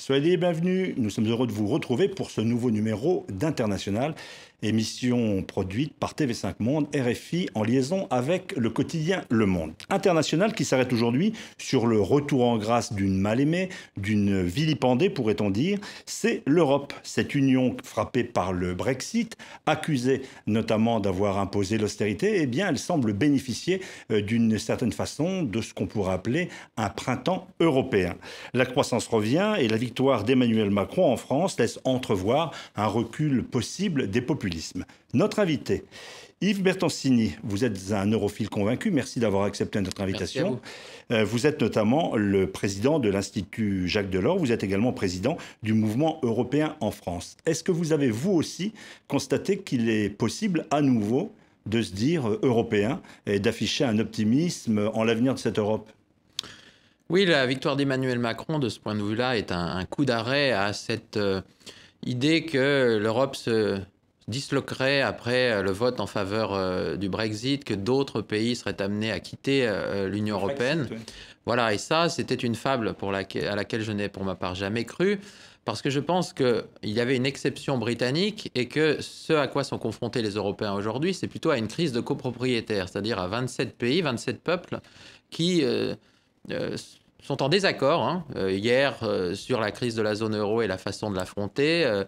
Soyez les bienvenus, nous sommes heureux de vous retrouver pour ce nouveau numéro d'International, émission produite par TV5 Monde, RFI, en liaison avec le quotidien Le Monde. International qui s'arrête aujourd'hui sur le retour en grâce d'une mal-aimée, d'une vilipendée pourrait-on dire, c'est l'Europe. Cette union frappée par le Brexit, accusée notamment d'avoir imposé l'austérité, eh bien elle semble bénéficier d'une certaine façon de ce qu'on pourrait appeler un printemps européen. La croissance revient et la victoire d'Emmanuel Macron en France laisse entrevoir un recul possible des populismes. Notre invité, Yves Bertoncini, vous êtes un europhile convaincu, merci d'avoir accepté notre invitation. Vous êtes notamment le président de l'Institut Jacques Delors, vous êtes également président du mouvement européen en France. Est-ce que vous avez vous aussi constaté qu'il est possible à nouveau de se dire européen et d'afficher un optimisme en l'avenir de cette Europe ? Oui, la victoire d'Emmanuel Macron, de ce point de vue-là, est un coup d'arrêt à cette idée que l'Europe se disloquerait après le vote en faveur du Brexit, que d'autres pays seraient amenés à quitter l'Union européenne. Brexit, oui. Voilà, et ça, c'était une fable à laquelle je n'ai pour ma part jamais cru, parce que je pense qu'il y avait une exception britannique et que ce à quoi sont confrontés les Européens aujourd'hui, c'est plutôt à une crise de copropriétaires, c'est-à-dire à 27 pays, 27 peuples qui sont en désaccord, hier sur la crise de la zone euro et la façon de l'affronter,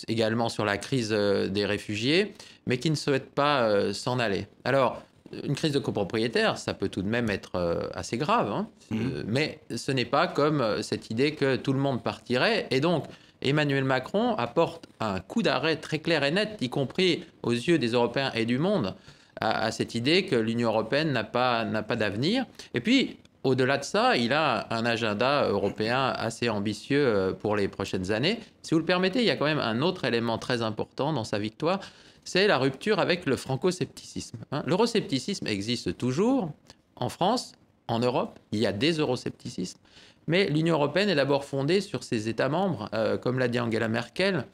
également sur la crise des réfugiés, mais qui ne souhaitent pas s'en aller. Alors, une crise de copropriétaire, ça peut tout de même être assez grave, mais ce n'est pas comme cette idée que tout le monde partirait. Et donc, Emmanuel Macron apporte un coup d'arrêt très clair et net, y compris aux yeux des Européens et du monde, à cette idée que l'Union européenne n'a pas d'avenir. Et puis, au-delà de ça, il a un agenda européen assez ambitieux pour les prochaines années. Si vous le permettez, il y a quand même un autre élément très important dans sa victoire, c'est la rupture avec le franco-scepticisme. L'euroscepticisme existe toujours en France, en Europe, il y a des euroscepticismes, mais l'Union européenne est d'abord fondée sur ses États membres, comme l'a dit Angela Merkel.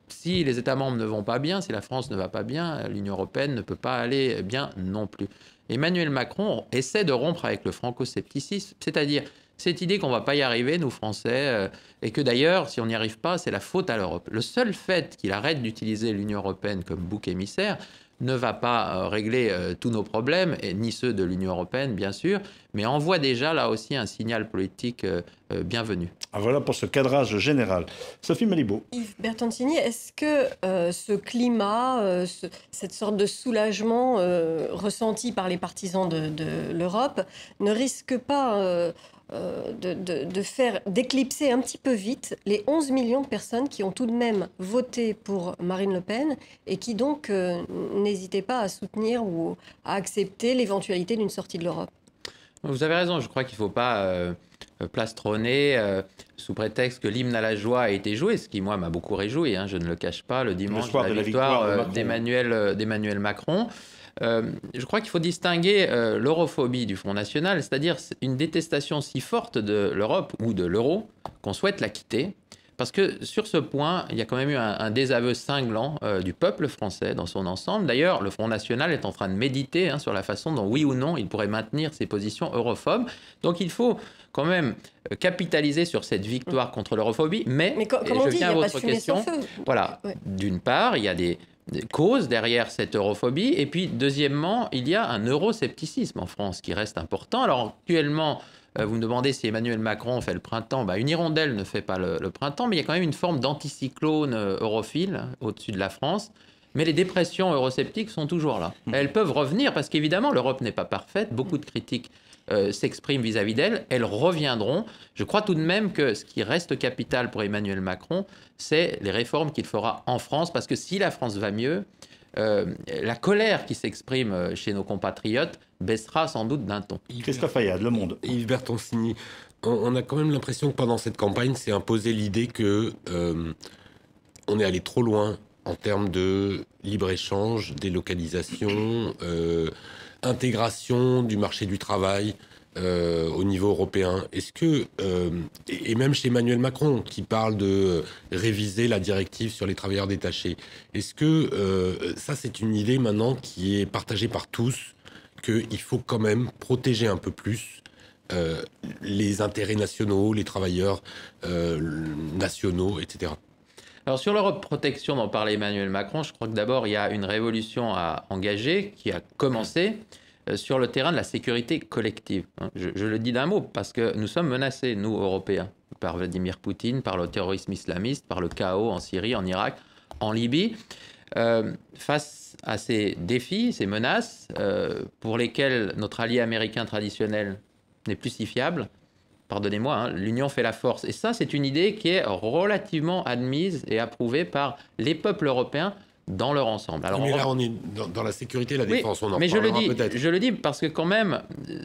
Si les États membres ne vont pas bien, si la France ne va pas bien, l'Union européenne ne peut pas aller bien non plus. Emmanuel Macron essaie de rompre avec le franco-scepticisme, c'est-à-dire cette idée qu'on ne va pas y arriver, nous Français, et que d'ailleurs, si on n'y arrive pas, c'est la faute à l'Europe. Le seul fait qu'il arrête d'utiliser l'Union européenne comme bouc émissaire ne va pas régler tous nos problèmes, et ni ceux de l'Union européenne, bien sûr, mais envoie déjà là aussi un signal politique bienvenu. Voilà pour ce cadrage général. Sophie Malibaud. Yves Bertoncini, est-ce que ce climat, cette sorte de soulagement ressenti par les partisans de l'Europe ne risque pas de faire d'éclipser un petit peu vite les 11 millions de personnes qui ont tout de même voté pour Marine Le Pen et qui donc n'hésitaient pas à soutenir ou à accepter l'éventualité d'une sortie de l'Europe? Vous avez raison, je crois qu'il ne faut pas plastronner sous prétexte que l'hymne à la joie a été joué, ce qui, moi, m'a beaucoup réjoui, je ne le cache pas, le dimanche de la victoire d'Emmanuel Macron. Je crois qu'il faut distinguer l'europhobie du Front National, c'est-à-dire une détestation si forte de l'Europe ou de l'euro qu'on souhaite la quitter. Parce que sur ce point, il y a quand même eu un désaveu cinglant du peuple français dans son ensemble. D'ailleurs, le Front National est en train de méditer sur la façon dont, oui ou non, il pourrait maintenir ses positions europhobes. Donc il faut quand même capitaliser sur cette victoire contre l'europhobie. Mais comme on dit, il n'y a pas de fumée sans feu. Voilà. Ouais. D'une part, il y a des causes derrière cette europhobie. Et puis, deuxièmement, il y a un euroscepticisme en France qui reste important. Alors, actuellement, vous me demandez si Emmanuel Macron fait le printemps. Une hirondelle ne fait pas le printemps, mais il y a quand même une forme d'anticyclone europhile au-dessus de la France. Mais les dépressions eurosceptiques sont toujours là. Elles peuvent revenir parce qu'évidemment, l'Europe n'est pas parfaite. Beaucoup de critiques s'expriment vis-à-vis d'elles. Elles reviendront. Je crois tout de même que ce qui reste capital pour Emmanuel Macron, c'est les réformes qu'il fera en France. Parce que si la France va mieux, la colère qui s'exprime chez nos compatriotes baissera sans doute d'un ton. Christophe Ayad, Le Monde. Yves Bertoncini, on a quand même l'impression que pendant cette campagne, c'est imposé l'idée que on est allé trop loin en termes de libre-échange, délocalisation, intégration du marché du travail au niveau européen. Est-ce que, et même chez Emmanuel Macron, qui parle de réviser la directive sur les travailleurs détachés, est-ce que ça, c'est une idée maintenant qui est partagée par tous, qu'il faut quand même protéger un peu plus les intérêts nationaux, les travailleurs nationaux, etc. Alors sur l'Europe protection dont parlait Emmanuel Macron, je crois que d'abord il y a une révolution à engager qui a commencé sur le terrain de la sécurité collective. Je le dis d'un mot parce que nous sommes menacés, nous Européens, par Vladimir Poutine, par le terrorisme islamiste, par le chaos en Syrie, en Irak, en Libye. Face à ces défis, ces menaces, pour lesquels notre allié américain traditionnel n'est plus si fiable, pardonnez-moi, l'union fait la force. Et ça, c'est une idée qui est relativement admise et approuvée par les peuples européens dans leur ensemble. Alors, mais là, on est dans la sécurité et la défense, on en parlera peut-être. Je le dis parce que quand même,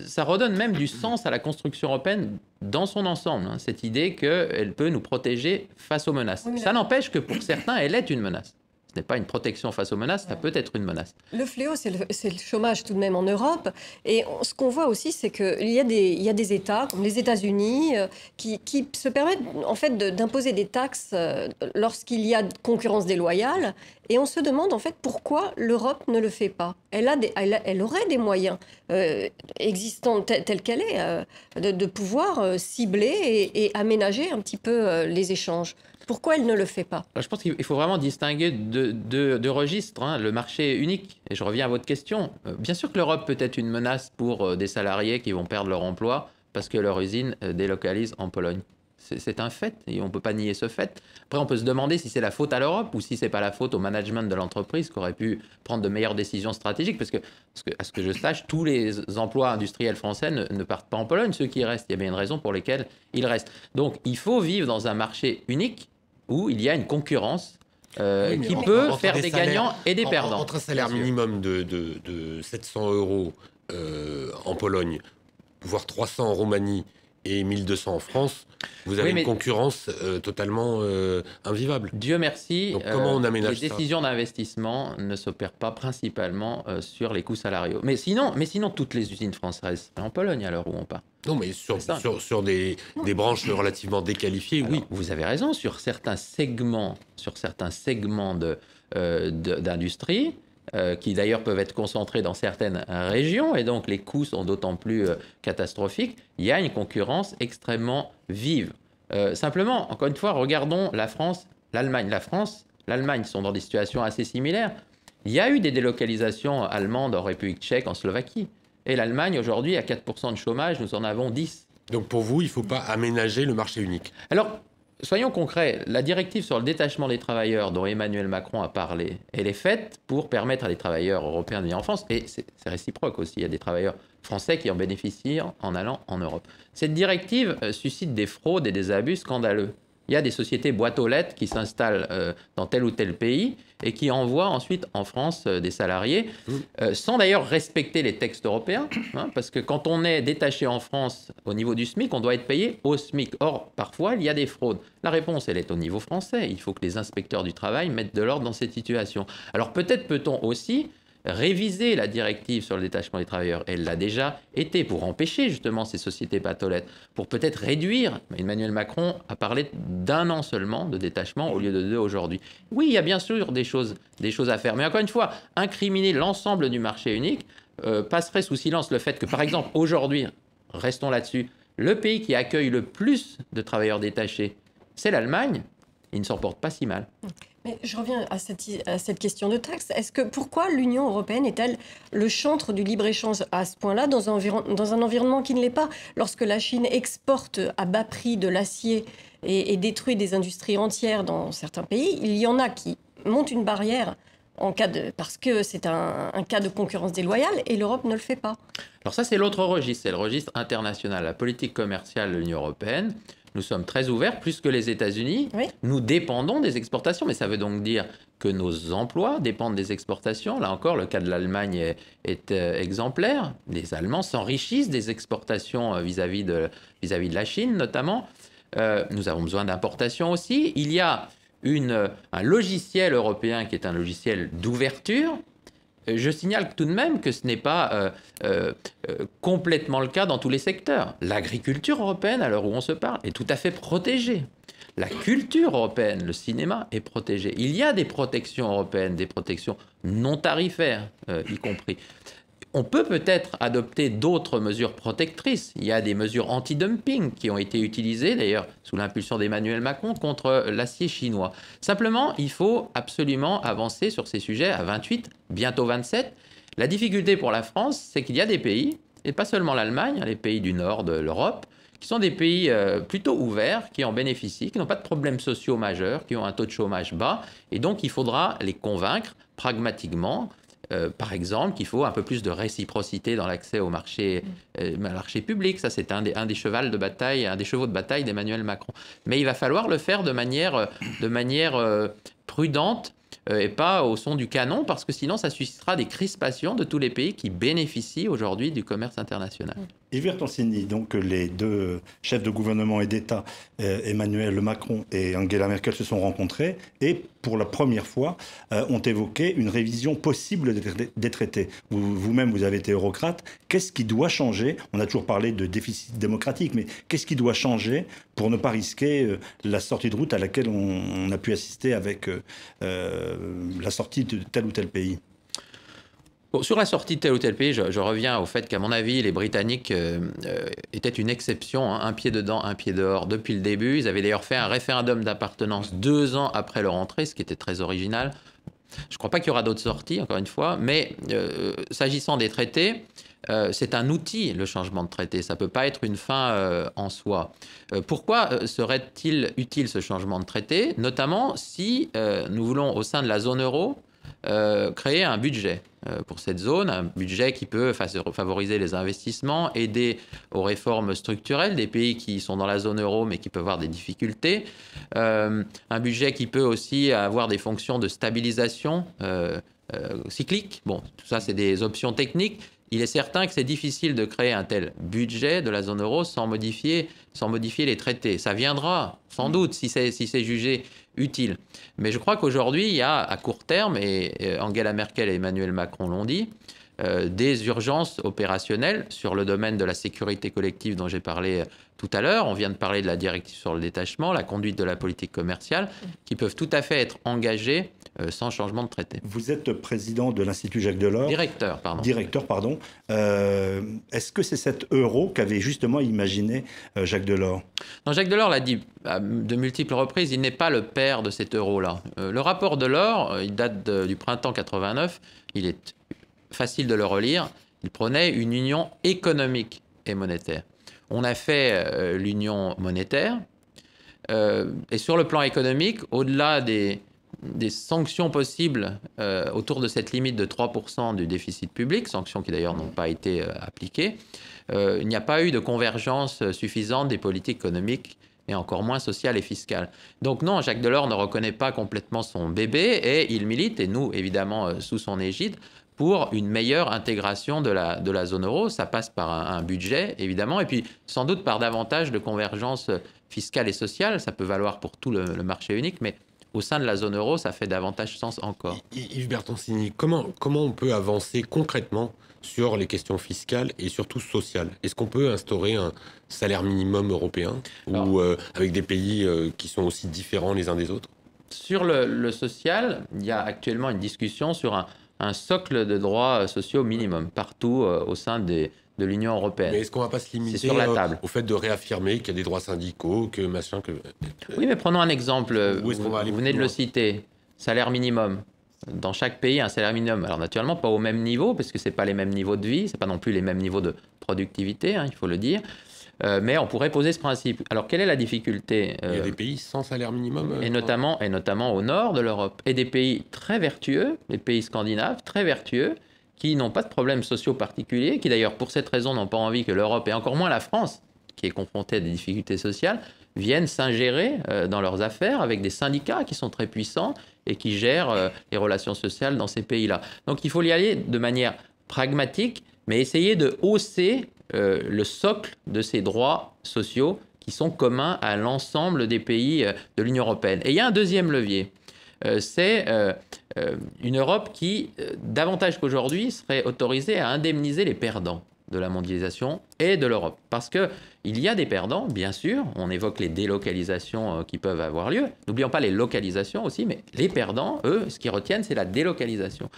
ça redonne même du sens à la construction européenne dans son ensemble, cette idée qu'elle peut nous protéger face aux menaces. Oui, ça n'empêche que pour certains, elle est une menace. Ce n'est pas une protection face aux menaces, ça peut être une menace. Le fléau, c'est le chômage tout de même en Europe. Et ce qu'on voit aussi, c'est qu'il y a des États, comme les États-Unis, qui se permettent en fait d'imposer des taxes lorsqu'il y a concurrence déloyale. Et on se demande en fait pourquoi l'Europe ne le fait pas. Elle aurait des moyens existants tels qu'elle est de pouvoir cibler et aménager un petit peu les échanges. Pourquoi elle ne le fait pas ? Je pense qu'il faut vraiment distinguer deux registres. Le marché unique, et je reviens à votre question. Bien sûr que l'Europe peut être une menace pour des salariés qui vont perdre leur emploi parce que leur usine délocalise en Pologne. C'est un fait et on ne peut pas nier ce fait. Après, on peut se demander si c'est la faute à l'Europe ou si ce n'est pas la faute au management de l'entreprise qui aurait pu prendre de meilleures décisions stratégiques. Parce que, à ce que je sache, tous les emplois industriels français ne partent pas en Pologne. Ceux qui restent, il y a bien une raison pour laquelle ils restent. Donc, il faut vivre dans un marché unique où il y a une concurrence qui peut faire des gagnants et des perdants. Entre un salaire minimum de 700 € en Pologne, voire 300 en Roumanie et 1200 en France, vous avez une concurrence totalement invivable. Dieu merci, donc, comment on aménage les décisions d'investissement ne s'opèrent pas principalement sur les coûts salariaux. Mais sinon, toutes les usines françaises sont en Pologne à l'heure où on parle. Non, mais sur des branches relativement déqualifiées, oui. Vous avez raison, sur certains segments d'industrie, qui d'ailleurs peuvent être concentrés dans certaines régions, et donc les coûts sont d'autant plus catastrophiques, il y a une concurrence extrêmement vive. Simplement, encore une fois, regardons la France, l'Allemagne. La France, l'Allemagne sont dans des situations assez similaires. Il y a eu des délocalisations allemandes en République tchèque, en Slovaquie. Et l'Allemagne, aujourd'hui, a 4% de chômage, nous en avons 10. Donc pour vous, il ne faut pas aménager le marché unique. Alors, soyons concrets. La directive sur le détachement des travailleurs dont Emmanuel Macron a parlé, elle est faite pour permettre à des travailleurs européens de venir en France. Et c'est réciproque aussi. Il y a des travailleurs français qui en bénéficient en allant en Europe. Cette directive suscite des fraudes et des abus scandaleux. Il y a des sociétés boîtes aux lettres qui s'installent dans tel ou tel pays et qui envoient ensuite en France des salariés, sans d'ailleurs respecter les textes européens, parce que quand on est détaché en France au niveau du SMIC, on doit être payé au SMIC. Or, parfois, il y a des fraudes. La réponse, elle est au niveau français. Il faut que les inspecteurs du travail mettent de l'ordre dans cette situation. Alors peut-être peut-on aussi réviser la directive sur le détachement des travailleurs. Elle l'a déjà été pour empêcher justement ces sociétés patolettes, pour peut-être réduire. Emmanuel Macron a parlé d'1 an seulement de détachement au lieu de 2 aujourd'hui. Oui, il y a bien sûr des choses à faire. Mais encore une fois, incriminer l'ensemble du marché unique passerait sous silence le fait que, par exemple, aujourd'hui, restons là-dessus, le pays qui accueille le plus de travailleurs détachés, c'est l'Allemagne. Il ne s'en porte pas si mal. Mais je reviens à cette question de taxes. Pourquoi l'Union européenne est-elle le chantre du libre-échange à ce point-là, dans un environnement qui ne l'est pas? Lorsque la Chine exporte à bas prix de l'acier et détruit des industries entières dans certains pays, il y en a qui montent une barrière parce que c'est un cas de concurrence déloyale, et l'Europe ne le fait pas. Alors ça, c'est l'autre registre, c'est le registre international, la politique commerciale de l'Union européenne. Nous sommes très ouverts, plus que les États-Unis. Oui. Nous dépendons des exportations, mais ça veut donc dire que nos emplois dépendent des exportations. Là encore, le cas de l'Allemagne est exemplaire. Les Allemands s'enrichissent des exportations vis-à-vis de la Chine, notamment. Nous avons besoin d'importations aussi. Il y a un logiciel européen qui est un logiciel d'ouverture. Je signale tout de même que ce n'est pas complètement le cas dans tous les secteurs. L'agriculture européenne, à l'heure où on se parle, est tout à fait protégée. La culture européenne, le cinéma, est protégé. Il y a des protections européennes, des protections non tarifaires, y compris. On peut peut-être adopter d'autres mesures protectrices. Il y a des mesures anti-dumping qui ont été utilisées, d'ailleurs, sous l'impulsion d'Emmanuel Macron, contre l'acier chinois. Simplement, il faut absolument avancer sur ces sujets à 28, bientôt 27. La difficulté pour la France, c'est qu'il y a des pays, et pas seulement l'Allemagne, les pays du nord de l'Europe, qui sont des pays plutôt ouverts, qui en bénéficient, qui n'ont pas de problèmes sociaux majeurs, qui ont un taux de chômage bas. Et donc, il faudra les convaincre pragmatiquement, par exemple, qu'il faut un peu plus de réciprocité dans l'accès au marché public. Ça, c'est un des chevaux de bataille d'Emmanuel Macron. Mais il va falloir le faire de manière prudente, et pas au son du canon, parce que sinon ça suscitera des crispations de tous les pays qui bénéficient aujourd'hui du commerce international. Yves Bertoncini, donc les deux chefs de gouvernement et d'État, Emmanuel Macron et Angela Merkel, se sont rencontrés et pour la première fois ont évoqué une révision possible des traités. Vous-même, vous avez été eurocrate. Qu'est-ce qui doit changer? On a toujours parlé de déficit démocratique, mais qu'est-ce qui doit changer pour ne pas risquer la sortie de route à laquelle on a pu assister avec la sortie de tel ou tel pays? Bon, sur la sortie de tel ou tel pays, je reviens au fait qu'à mon avis, les Britanniques étaient une exception, hein, un pied dedans, un pied dehors depuis le début. Ils avaient d'ailleurs fait un référendum d'appartenance 2 ans après leur entrée, ce qui était très original. Je ne crois pas qu'il y aura d'autres sorties, encore une fois, mais s'agissant des traités, c'est un outil, le changement de traité. Ça ne peut pas être une fin en soi. Pourquoi serait-il utile ce changement de traité? Notamment si nous voulons, au sein de la zone euro, créer un budget pour cette zone, un budget qui peut favoriser les investissements, aider aux réformes structurelles des pays qui sont dans la zone euro mais qui peuvent avoir des difficultés, un budget qui peut aussi avoir des fonctions de stabilisation cyclique. Bon, tout ça, c'est des options techniques. Il est certain que c'est difficile de créer un tel budget de la zone euro sans modifier les traités. Ça viendra sans doute si c'est jugé utile. Mais je crois qu'aujourd'hui, il y a à court terme, et Angela Merkel et Emmanuel Macron l'ont dit, des urgences opérationnelles sur le domaine de la sécurité collective dont j'ai parlé tout à l'heure. On vient de parler de la directive sur le détachement, la conduite de la politique commerciale, qui peuvent tout à fait être engagées sans changement de traité. Vous êtes président de l'Institut Jacques Delors. Directeur, pardon. Est-ce que c'est cet euro qu'avait justement imaginé Jacques Delors? Non, Jacques Delors l'a dit à de multiples reprises, il n'est pas le père de cet euro-là. Le rapport Delors, il date du printemps 89, il est facile de le relire. Il prônait une union économique et monétaire. On a fait l'union monétaire, et sur le plan économique, au-delà des sanctions possibles autour de cette limite de 3% du déficit public, sanctions qui d'ailleurs n'ont pas été appliquées, il n'y a pas eu de convergence suffisante des politiques économiques et encore moins sociales et fiscales. Donc non, Jacques Delors ne reconnaît pas complètement son bébé et il milite, et nous évidemment sous son égide, pour une meilleure intégration de la zone euro. Ça passe par un budget, évidemment, et puis sans doute par davantage de convergence fiscale et sociale. Ça peut valoir pour tout le marché unique, mais au sein de la zone euro, ça fait davantage sens encore. Yves Bertoncini, comment on peut avancer concrètement sur les questions fiscales et surtout sociales? Est-ce qu'on peut instaurer un salaire minimum européen ou avec des pays qui sont aussi différents les uns des autres? Sur le social, il y a actuellement une discussion sur un socle de droits sociaux minimum partout au sein de l'Union européenne. Mais est-ce qu'on ne va pas se limiter sur la table. Au fait de réaffirmer qu'il y a des droits syndicaux, que machin, que... Oui, mais prenons un exemple. Où est-ce qu'on va aller? Vous venez de le citer. Salaire minimum. Dans chaque pays, un salaire minimum. Alors naturellement, pas au même niveau, parce que ce n'est pas les mêmes niveaux de vie, ce n'est pas non plus les mêmes niveaux de productivité, hein, il faut le dire. Mais on pourrait poser ce principe. Alors, quelle est la difficulté? Il y a des pays sans salaire minimum et notamment au nord de l'Europe. Et des pays très vertueux, les pays scandinaves, très vertueux, qui n'ont pas de problèmes sociaux particuliers, qui d'ailleurs, pour cette raison, n'ont pas envie que l'Europe, et encore moins la France, qui est confrontée à des difficultés sociales, viennent s'ingérer dans leurs affaires avec des syndicats qui sont très puissants et qui gèrent les relations sociales dans ces pays-là. Donc, il faut y aller de manière pragmatique, mais essayer de hausser le socle de ces droits sociaux qui sont communs à l'ensemble des pays de l'Union européenne. Et il y a un deuxième levier, c'est une Europe qui, davantage qu'aujourd'hui, serait autorisée à indemniser les perdants de la mondialisation et de l'Europe. Parce qu'il y a des perdants, bien sûr, on évoque les délocalisations qui peuvent avoir lieu. N'oublions pas les localisations aussi, mais les perdants, eux, ce qu'ils retiennent, c'est la délocalisation.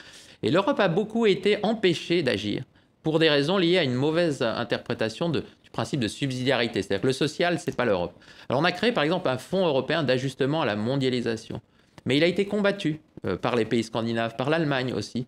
Et l'Europe a beaucoup été empêchée d'agir pour des raisons liées à une mauvaise interprétation du principe de subsidiarité. C'est-à-dire que le social, ce n'est pas l'Europe. Alors on a créé par exemple un fonds européen d'ajustement à la mondialisation. Mais il a été combattu par les pays scandinaves, par l'Allemagne aussi,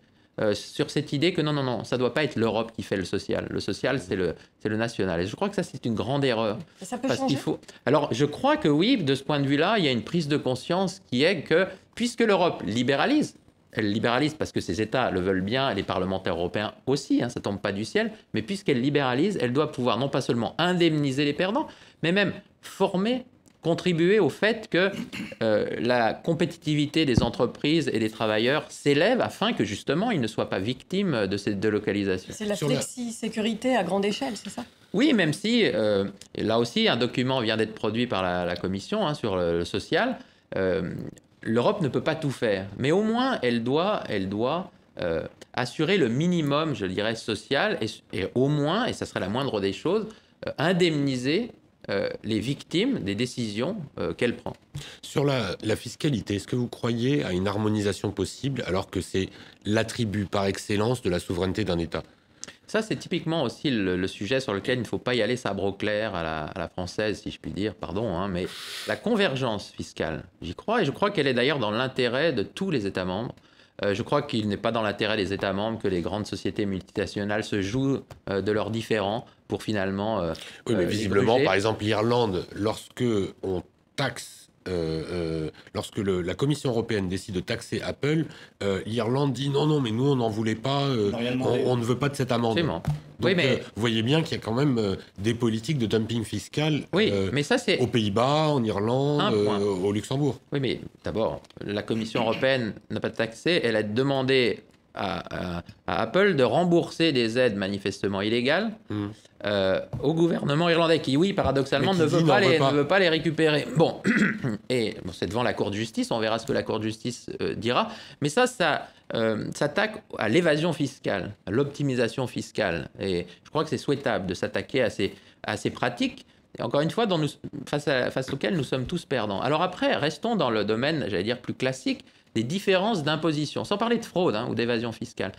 sur cette idée que non, ça ne doit pas être l'Europe qui fait le social. Le social, c'est le national. Et je crois que ça, c'est une grande erreur. Ça peut changer. Alors, je crois que oui, de ce point de vue-là, il y a une prise de conscience qui est que, puisque l'Europe libéralise, elle libéralise parce que ses États le veulent bien, et les parlementaires européens aussi, ça ne tombe pas du ciel, mais puisqu'elle libéralise, elle doit pouvoir non pas seulement indemniser les perdants, mais même former, contribuer au fait que la compétitivité des entreprises et des travailleurs s'élève afin que justement ils ne soient pas victimes de cette délocalisation. C'est la flexi-sécurité à grande échelle, c'est ça? Oui, même si, là aussi, un document vient d'être produit par la Commission sur le social. L'Europe ne peut pas tout faire, mais au moins elle doit assurer le minimum, je dirais, social, et au moins, et ça serait la moindre des choses, indemniser les victimes des décisions qu'elle prend. Sur la fiscalité, est-ce que vous croyez à une harmonisation possible alors que c'est l'attribut par excellence de la souveraineté d'un État? Ça, c'est typiquement aussi le sujet sur lequel il ne faut pas y aller sabre au clair à la française, si je puis dire, pardon, mais la convergence fiscale, j'y crois, et je crois qu'elle est d'ailleurs dans l'intérêt de tous les États membres. Je crois qu'il n'est pas dans l'intérêt des États membres que les grandes sociétés multinationales se jouent de leurs différends pour finalement... oui, mais visiblement, par exemple, l'Irlande, lorsque on taxe... lorsque la Commission européenne décide de taxer Apple, l'Irlande dit non, mais nous on n'en voulait pas, on ne veut pas de cette amende. Donc oui, mais... vous voyez bien qu'il y a quand même des politiques de dumping fiscal mais ça, c'est aux Pays-Bas, en Irlande, au Luxembourg. Oui, mais d'abord, la Commission européenne n'a pas taxé, elle a demandé à Apple de rembourser des aides manifestement illégales au gouvernement irlandais qui, oui, paradoxalement, ne veut pas les récupérer. Bon, c'est devant la Cour de justice, on verra ce que la Cour de justice dira. Mais ça s'attaque à l'évasion fiscale, à l'optimisation fiscale. Et je crois que c'est souhaitable de s'attaquer à ces pratiques. Et encore une fois, face auxquelles nous sommes tous perdants. Alors après, restons dans le domaine, j'allais dire, plus classique, des différences d'imposition, sans parler de fraude ou d'évasion fiscale.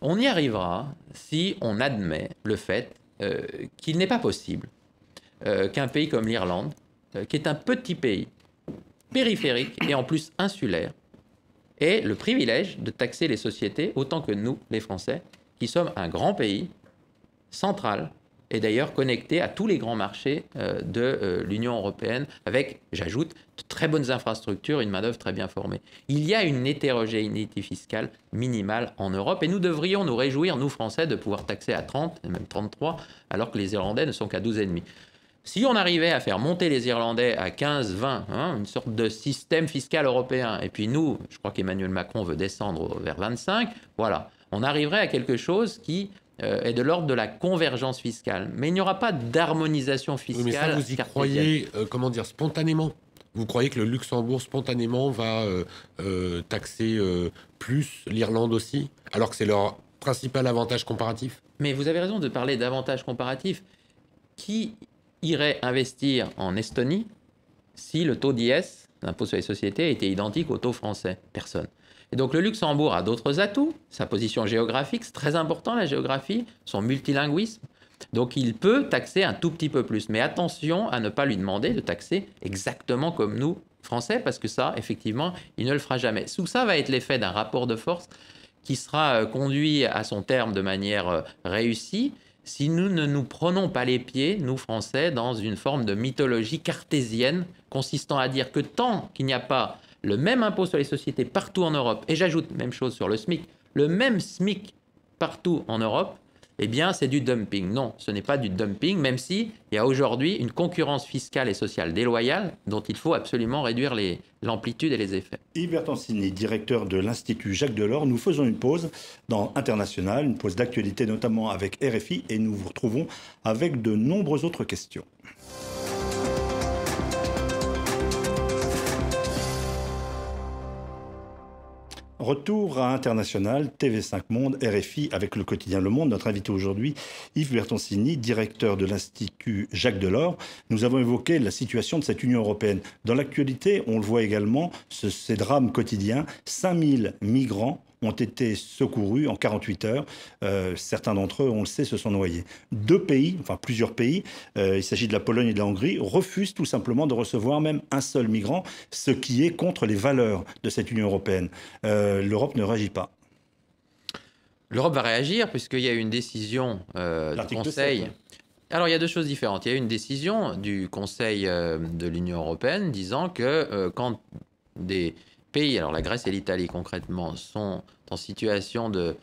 On y arrivera si on admet le fait qu'il n'est pas possible qu'un pays comme l'Irlande, qui est un petit pays, périphérique et en plus insulaire, ait le privilège de taxer les sociétés autant que nous, les Français, qui sommes un grand pays, central, et d'ailleurs connecté à tous les grands marchés de l'Union européenne, avec, j'ajoute, de très bonnes infrastructures, une main-d'œuvre très bien formée. Il y a une hétérogénéité fiscale minimale en Europe, et nous devrions nous réjouir, nous Français, de pouvoir taxer à 30, et même 33, alors que les Irlandais ne sont qu'à 12,5. Si on arrivait à faire monter les Irlandais à 15, 20, une sorte de système fiscal européen, et puis nous, je crois qu'Emmanuel Macron veut descendre vers 25, voilà, on arriverait à quelque chose qui est de l'ordre de la convergence fiscale. Mais il n'y aura pas d'harmonisation fiscale. Oui, mais ça, vous y croyez, spontanément? Vous croyez que le Luxembourg, spontanément, va taxer plus l'Irlande aussi, alors que c'est leur principal avantage comparatif? Mais vous avez raison de parler d'avantages comparatifs. Qui irait investir en Estonie si le taux d'IS, l'impôt sur les sociétés, était identique au taux français? Personne. Et donc le Luxembourg a d'autres atouts, sa position géographique, c'est très important la géographie, son multilinguisme. Donc il peut taxer un tout petit peu plus. Mais attention à ne pas lui demander de taxer exactement comme nous, Français, parce que ça, effectivement, il ne le fera jamais. Tout ça va être l'effet d'un rapport de force qui sera conduit à son terme de manière réussie si nous ne nous prenons pas les pieds, nous Français, dans une forme de mythologie cartésienne consistant à dire que tant qu'il n'y a pas le même impôt sur les sociétés partout en Europe, et j'ajoute, même chose sur le SMIC, le même SMIC partout en Europe, eh bien, c'est du dumping. Non, ce n'est pas du dumping, même s'il y a aujourd'hui une concurrence fiscale et sociale déloyale dont il faut absolument réduire l'amplitude et les effets. Yves Bertoncini, directeur de l'Institut Jacques Delors, nous faisons une pause dans International, une pause d'actualité notamment avec RFI, et nous vous retrouvons avec de nombreuses autres questions. Retour à International, TV5 Monde, RFI, avec le quotidien Le Monde. Notre invité aujourd'hui, Yves Bertoncini, directeur de l'Institut Jacques Delors. Nous avons évoqué la situation de cette Union européenne. Dans l'actualité, on le voit également, ces drames quotidiens, 5000 migrants ont été secourus en 48 heures. Certains d'entre eux, on le sait, se sont noyés. Plusieurs pays, il s'agit de la Pologne et de la Hongrie, refusent tout simplement de recevoir même un seul migrant, ce qui est contre les valeurs de cette Union européenne. L'Europe ne réagit pas. L'Europe va réagir puisqu'il y a eu une décision du Conseil. 7, ouais. Alors, il y a deux choses différentes. Il y a eu une décision du Conseil de l'Union européenne disant que quand des pays, alors la Grèce et l'Italie concrètement, sont en situation de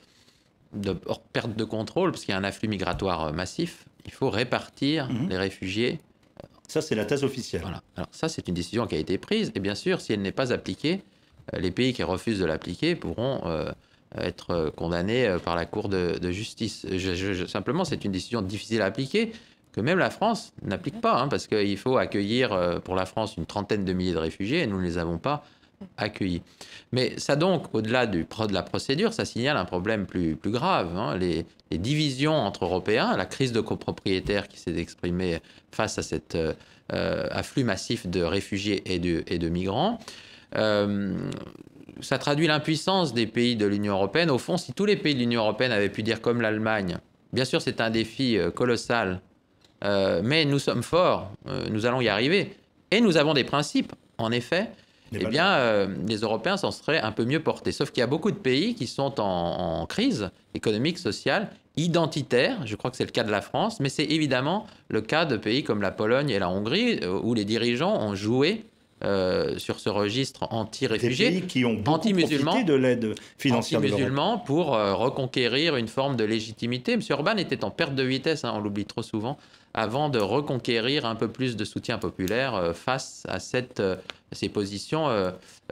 perte de contrôle, parce qu'il y a un afflux migratoire massif, il faut répartir les réfugiés. Ça, c'est la thèse officielle. Voilà. Alors ça, c'est une décision qui a été prise. Et bien sûr, si elle n'est pas appliquée, les pays qui refusent de l'appliquer pourront être condamnés par la Cour de justice. Simplement, c'est une décision difficile à appliquer, que même la France n'applique pas, parce qu'il faut accueillir pour la France une trentaine de milliers de réfugiés, et nous ne les avons pas accueillis. Mais ça donc, au-delà de la procédure, ça signale un problème plus grave. Les divisions entre Européens, la crise de copropriétaires qui s'est exprimée face à cet afflux massif de réfugiés et de migrants, ça traduit l'impuissance des pays de l'Union européenne. Au fond, si tous les pays de l'Union européenne avaient pu dire comme l'Allemagne, bien sûr c'est un défi colossal, mais nous sommes forts, nous allons y arriver, et nous avons des principes, en effet, eh bien, les Européens s'en seraient un peu mieux portés. Sauf qu'il y a beaucoup de pays qui sont en crise économique, sociale, identitaire. Je crois que c'est le cas de la France, mais c'est évidemment le cas de pays comme la Pologne et la Hongrie, où les dirigeants ont joué sur ce registre anti-réfugiés, des pays qui ont beaucoup profité de l'aide financière de l'Europe. Anti-musulmans pour reconquérir une forme de légitimité. M. Orban était en perte de vitesse, on l'oublie trop souvent, avant de reconquérir un peu plus de soutien populaire face à ces positions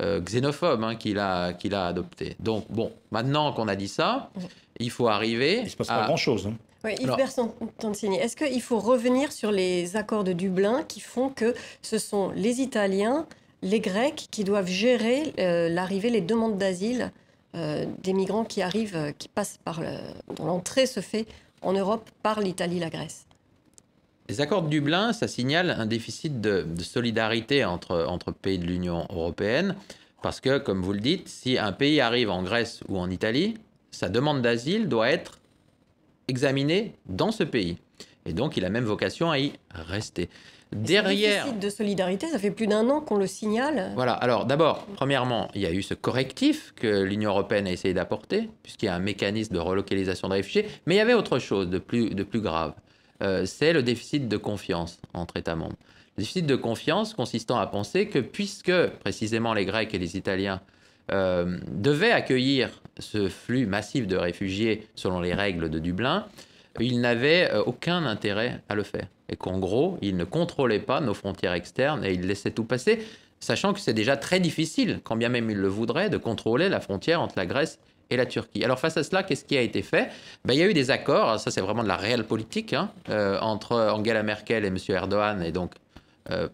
xénophobes qu'il a adoptées. Donc, bon, maintenant qu'on a dit ça, il faut arriver Il ne se passe pas grand-chose. Oui, Yves Bertoncini, est-ce qu'il faut revenir sur les accords de Dublin qui font que ce sont les Italiens, les Grecs qui doivent gérer l'arrivée, les demandes d'asile des migrants qui arrivent, qui passent dont l'entrée se fait en Europe par l'Italie, la Grèce? Les accords de Dublin, ça signale un déficit de solidarité entre pays de l'Union européenne, parce que, comme vous le dites, si un pays arrive en Grèce ou en Italie, sa demande d'asile doit être examinée dans ce pays. Et donc, il a même vocation à y rester. Derrière... Ce déficit de solidarité, ça fait plus d'1 an qu'on le signale. Voilà. Alors, d'abord, premièrement, il y a eu ce correctif que l'Union européenne a essayé d'apporter, puisqu'il y a un mécanisme de relocalisation de réfugiés. Mais il y avait autre chose de plus grave. C'est le déficit de confiance entre États membres. Le déficit de confiance consistant à penser que puisque précisément les Grecs et les Italiens devaient accueillir ce flux massif de réfugiés selon les règles de Dublin, ils n'avaient aucun intérêt à le faire. Et qu'en gros, ils ne contrôlaient pas nos frontières externes et ils laissaient tout passer, sachant que c'est déjà très difficile, quand bien même ils le voudraient, de contrôler la frontière entre la Grèce et la Turquie. Alors face à cela, qu'est-ce qui a été fait ? Il y a eu des accords, ça c'est vraiment de la réelle politique, entre Angela Merkel et M. Erdogan, et donc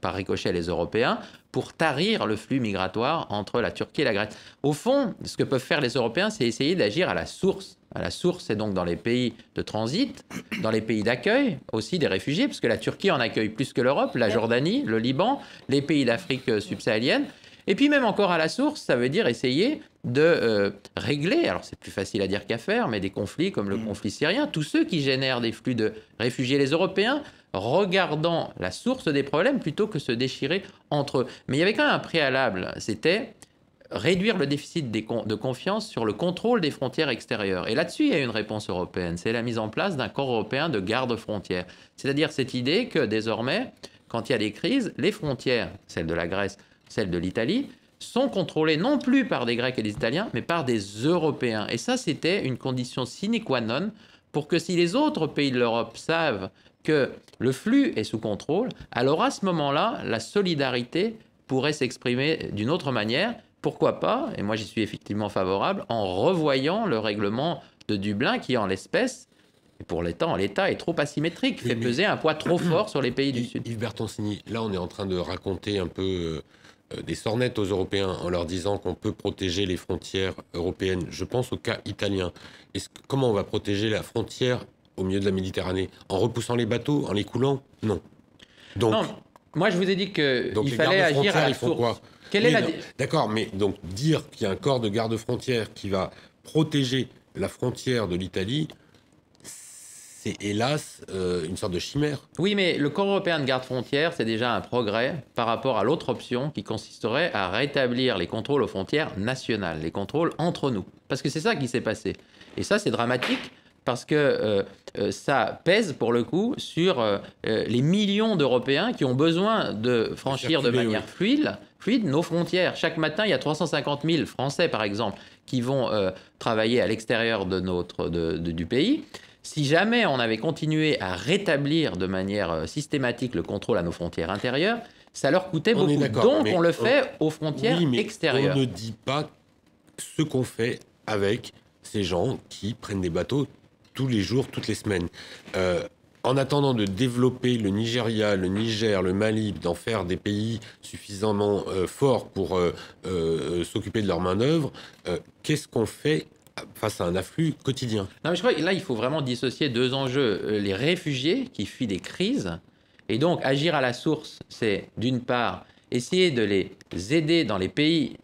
par ricochet les Européens, pour tarir le flux migratoire entre la Turquie et la Grèce. Au fond, ce que peuvent faire les Européens, c'est essayer d'agir à la source. À la source, c'est donc dans les pays de transit, dans les pays d'accueil aussi des réfugiés, parce que la Turquie en accueille plus que l'Europe, la Jordanie, le Liban, les pays d'Afrique subsaharienne. Et puis même encore à la source, ça veut dire essayer de régler, alors c'est plus facile à dire qu'à faire, mais des conflits comme le conflit syrien, tous ceux qui génèrent des flux de réfugiés, les Européens, regardant la source des problèmes plutôt que se déchirer entre eux. Mais il y avait quand même un préalable, c'était réduire le déficit de confiance sur le contrôle des frontières extérieures. Et là-dessus, il y a une réponse européenne, c'est la mise en place d'un corps européen de garde-frontières. C'est-à-dire cette idée que désormais, quand il y a des crises, les frontières, celles de la Grèce, celles de l'Italie, sont contrôlées non plus par des Grecs et des Italiens, mais par des Européens. Et ça, c'était une condition sine qua non pour que si les autres pays de l'Europe savent que le flux est sous contrôle, alors à ce moment-là, la solidarité pourrait s'exprimer d'une autre manière. Pourquoi pas, et moi j'y suis effectivement favorable, en revoyant le règlement de Dublin qui, en l'espèce, et pour l'État est trop asymétrique, fait peser un poids trop fort sur les pays du Sud. Yves Bertoncini, là on est en train de raconter un peu des sornettes aux Européens en leur disant qu'on peut protéger les frontières européennes. Je pense au cas italien. Comment on va protéger la frontière au milieu de la Méditerranée? En repoussant les bateaux, en les coulant? Non. Donc, non, moi je vous ai dit qu'il fallait agir à la source. D'accord, mais donc dire qu'il y a un corps de garde-frontières qui va protéger la frontière de l'Italie, c'est hélas une sorte de chimère. Oui, mais le Corps européen de garde-frontières, c'est déjà un progrès par rapport à l'autre option qui consisterait à rétablir les contrôles aux frontières nationales, les contrôles entre nous. Parce que c'est ça qui s'est passé. Et ça, c'est dramatique parce que ça pèse pour le coup sur les millions d'Européens qui ont besoin de franchir de manière fluide nos frontières. Chaque matin, il y a 350 000 Français, par exemple, qui vont travailler à l'extérieur du pays. Si jamais on avait continué à rétablir de manière systématique le contrôle à nos frontières intérieures, ça leur coûtait beaucoup. Donc on le fait aux frontières extérieures. On ne dit pas ce qu'on fait avec ces gens qui prennent des bateaux tous les jours, toutes les semaines. En attendant de développer le Nigeria, le Niger, le Mali, d'en faire des pays suffisamment forts pour s'occuper de leur main-d'œuvre, qu'est-ce qu'on fait face à un afflux quotidien? Non, mais je crois que là, il faut vraiment dissocier deux enjeux. Les réfugiés qui fuient des crises, et donc agir à la source, c'est d'une part essayer de les aider dans les pays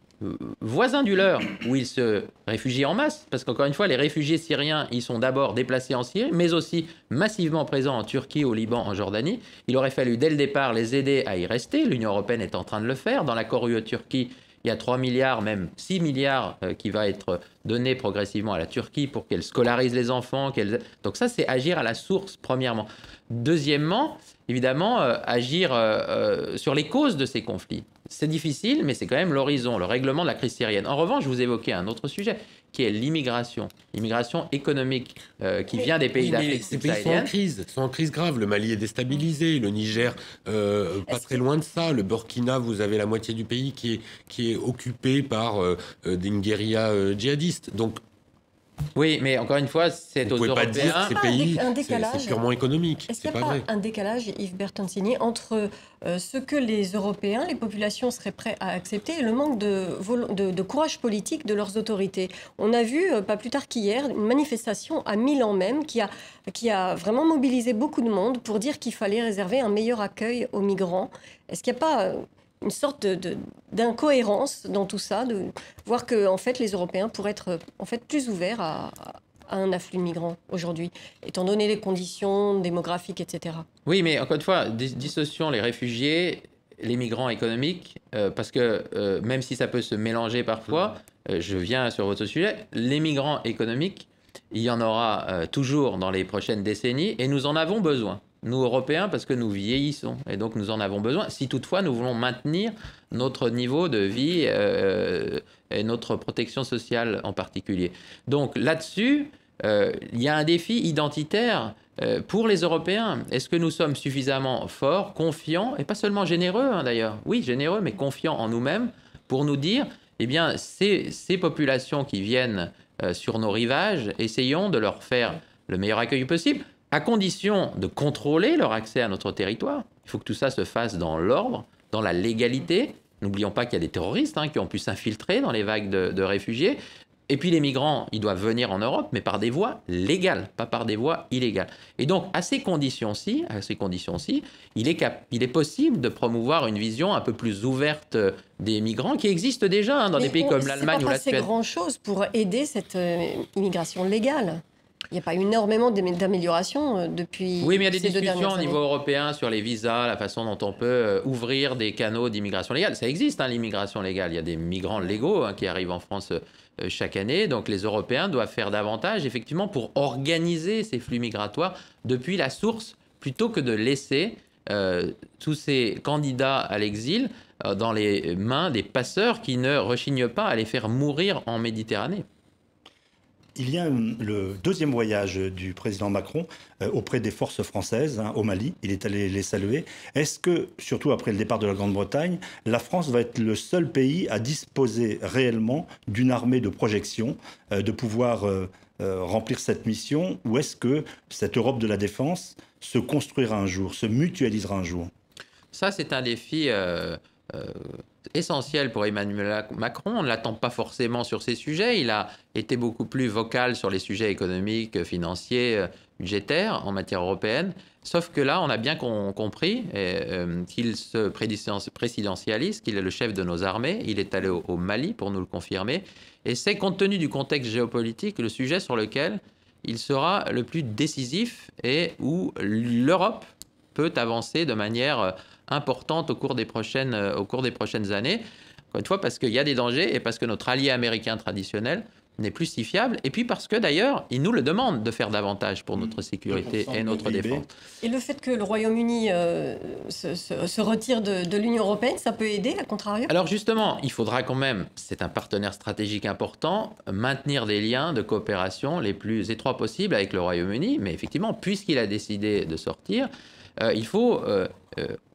voisins du leur, où ils se réfugient en masse, parce qu'encore une fois, les réfugiés syriens, ils sont d'abord déplacés en Syrie, mais aussi massivement présents en Turquie, au Liban, en Jordanie. Il aurait fallu dès le départ les aider à y rester. L'Union européenne est en train de le faire. Dans l'accord UE-Turquie, il y a 3 milliards, même 6 milliards qui va être donné progressivement à la Turquie pour qu'elle scolarise les enfants. Donc ça, c'est agir à la source, premièrement. Deuxièmement, évidemment, agir sur les causes de ces conflits. C'est difficile, mais c'est quand même l'horizon, le règlement de la crise syrienne. En revanche, je vous évoquais un autre sujet, qui est l'immigration. L'immigration économique qui vient des pays d'Afrique subsaharienne. Ces pays sont en crise grave. Le Mali est déstabilisé, le Niger, pas très loin de ça. Le Burkina, vous avez la moitié du pays qui est occupé par des guérillas djihadistes. Donc, oui, mais encore une fois, c'est aux Européens. Dire que ces pays, c'est purement économique. Est-ce qu'il n'y a pas un décalage, Yves Bertoncini, entre ce que les Européens, les populations seraient prêts à accepter et le manque de courage politique de leurs autorités? On a vu, pas plus tard qu'hier, une manifestation à Milan même qui a vraiment mobilisé beaucoup de monde pour dire qu'il fallait réserver un meilleur accueil aux migrants. Est-ce qu'il n'y a pas une sorte d'incohérence dans tout ça, de voir que en fait, les Européens pourraient être en fait, plus ouverts à un afflux de migrants aujourd'hui, étant donné les conditions démographiques, etc. Oui, mais encore une fois, dissocions les réfugiés, les migrants économiques, parce que même si ça peut se mélanger parfois, je viens sur votre sujet, les migrants économiques, il y en aura toujours dans les prochaines décennies, et nous en avons besoin. Nous, Européens, parce que nous vieillissons. Et donc, nous en avons besoin, si toutefois nous voulons maintenir notre niveau de vie et notre protection sociale en particulier. Donc, là-dessus, il y a un défi identitaire pour les Européens. Est-ce que nous sommes suffisamment forts, confiants, et pas seulement généreux, d'ailleurs. Oui, généreux, mais confiants en nous-mêmes pour nous dire, eh bien, ces populations qui viennent sur nos rivages, essayons de leur faire le meilleur accueil possible, à condition de contrôler leur accès à notre territoire. Il faut que tout ça se fasse dans l'ordre, dans la légalité. N'oublions pas qu'il y a des terroristes qui ont pu s'infiltrer dans les vagues de réfugiés. Et puis les migrants, ils doivent venir en Europe, mais par des voies légales, pas par des voies illégales. Et donc, à ces conditions-ci, il est possible de promouvoir une vision un peu plus ouverte des migrants qui existent déjà dans des pays comme l'Allemagne ou la Suède. C'est pas grand-chose pour aider cette immigration légale. Il n'y a pas énormément d'améliorations depuis. Oui, mais il y a des discussions au niveau européen sur les visas, la façon dont on peut ouvrir des canaux d'immigration légale. Ça existe, l'immigration légale. Il y a des migrants légaux qui arrivent en France chaque année. Donc les Européens doivent faire davantage, effectivement, pour organiser ces flux migratoires depuis la source, plutôt que de laisser tous ces candidats à l'exil dans les mains des passeurs qui ne rechignent pas à les faire mourir en Méditerranée. Il y a le deuxième voyage du président Macron auprès des forces françaises au Mali. Il est allé les saluer. Est-ce que, surtout après le départ de la Grande-Bretagne, la France va être le seul pays à disposer réellement d'une armée de projection, de pouvoir remplir cette mission? Ou est-ce que cette Europe de la défense se construira un jour, se mutualisera un jour? Ça, c'est un défi essentiel pour Emmanuel Macron. On ne l'attend pas forcément sur ces sujets. Il a été beaucoup plus vocal sur les sujets économiques, financiers, budgétaires en matière européenne. Sauf que là, on a bien compris qu'il se présidentialise, qu'il est le chef de nos armées. Il est allé au Mali pour nous le confirmer. Et c'est, compte tenu du contexte géopolitique, le sujet sur lequel il sera le plus décisif et où l'Europe peut avancer de manière importante au cours des prochaines années. Encore une fois, parce qu'il y a des dangers et parce que notre allié américain traditionnel n'est plus si fiable. Et puis parce que, d'ailleurs, il nous le demande de faire davantage pour notre sécurité et notre défense. Et le fait que le Royaume-Uni se retire de l'Union européenne, ça peut aider, à contrario? Alors justement, il faudra quand même, c'est un partenaire stratégique important, maintenir des liens de coopération les plus étroits possibles avec le Royaume-Uni. Mais effectivement, puisqu'il a décidé de sortir, il faut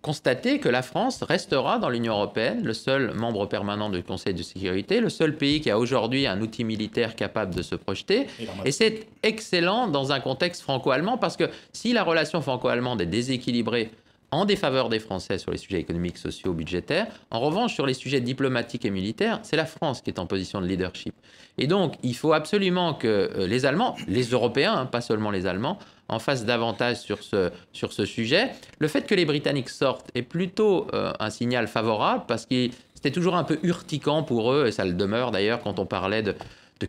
constater que la France restera dans l'Union européenne, le seul membre permanent du Conseil de sécurité, le seul pays qui a aujourd'hui un outil militaire capable de se projeter. Et c'est excellent dans un contexte franco-allemand, parce que si la relation franco-allemande est déséquilibrée en défaveur des Français sur les sujets économiques, sociaux, budgétaires, en revanche, sur les sujets diplomatiques et militaires, c'est la France qui est en position de leadership. Et donc, il faut absolument que les Allemands, les Européens, pas seulement les Allemands, en fassent davantage sur ce sujet. Le fait que les Britanniques sortent est plutôt un signal favorable, parce que c'était toujours un peu urticant pour eux, et ça le demeure d'ailleurs quand on parlait de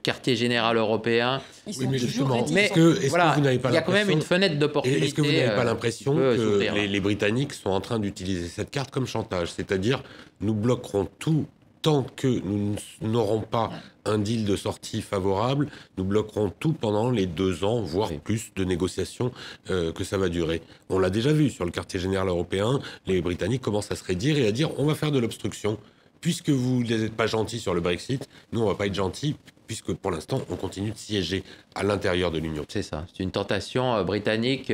quartier général européen. Oui, mais justement, est-ce que vous n'avez pas il y a quand même une fenêtre d'opportunité. Est-ce que vous n'avez pas l'impression que les Britanniques sont en train d'utiliser cette carte comme chantage? C'est-à-dire, nous bloquerons tout tant que nous n'aurons pas un deal de sortie favorable, nous bloquerons tout pendant les 2 ans, voire plus de négociations que ça va durer. On l'a déjà vu sur le quartier général européen, les Britanniques commencent à se raidir et à dire on va faire de l'obstruction. Puisque vous n'êtes pas gentils sur le Brexit, nous on va pas être gentils, puisque pour l'instant on continue de siéger à l'intérieur de l'Union. C'est ça, c'est une tentation britannique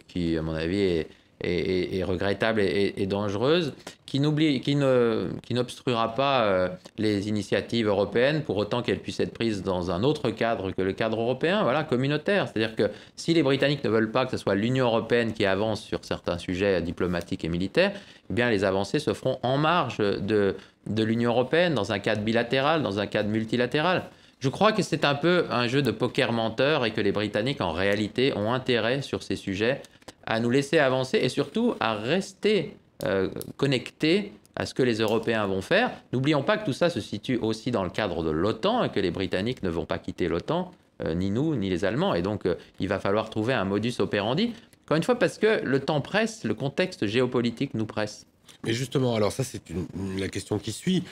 qui, à mon avis, est regrettable et dangereuse, qui n'obstruera pas les initiatives européennes, pour autant qu'elles puissent être prises dans un autre cadre que le cadre européen, voilà, communautaire. C'est-à-dire que si les Britanniques ne veulent pas que ce soit l'Union européenne qui avance sur certains sujets diplomatiques et militaires, eh bien les avancées se feront en marge de l'Union européenne, dans un cadre bilatéral, dans un cadre multilatéral. Je crois que c'est un peu un jeu de poker menteur, et que les Britanniques, en réalité, ont intérêt sur ces sujets à nous laisser avancer et surtout à rester connectés à ce que les Européens vont faire. N'oublions pas que tout ça se situe aussi dans le cadre de l'OTAN, et que les Britanniques ne vont pas quitter l'OTAN, ni nous, ni les Allemands. Et donc, il va falloir trouver un modus operandi. Encore une fois, parce que le temps presse, le contexte géopolitique nous presse. Mais justement, alors ça, c'est la question qui suit.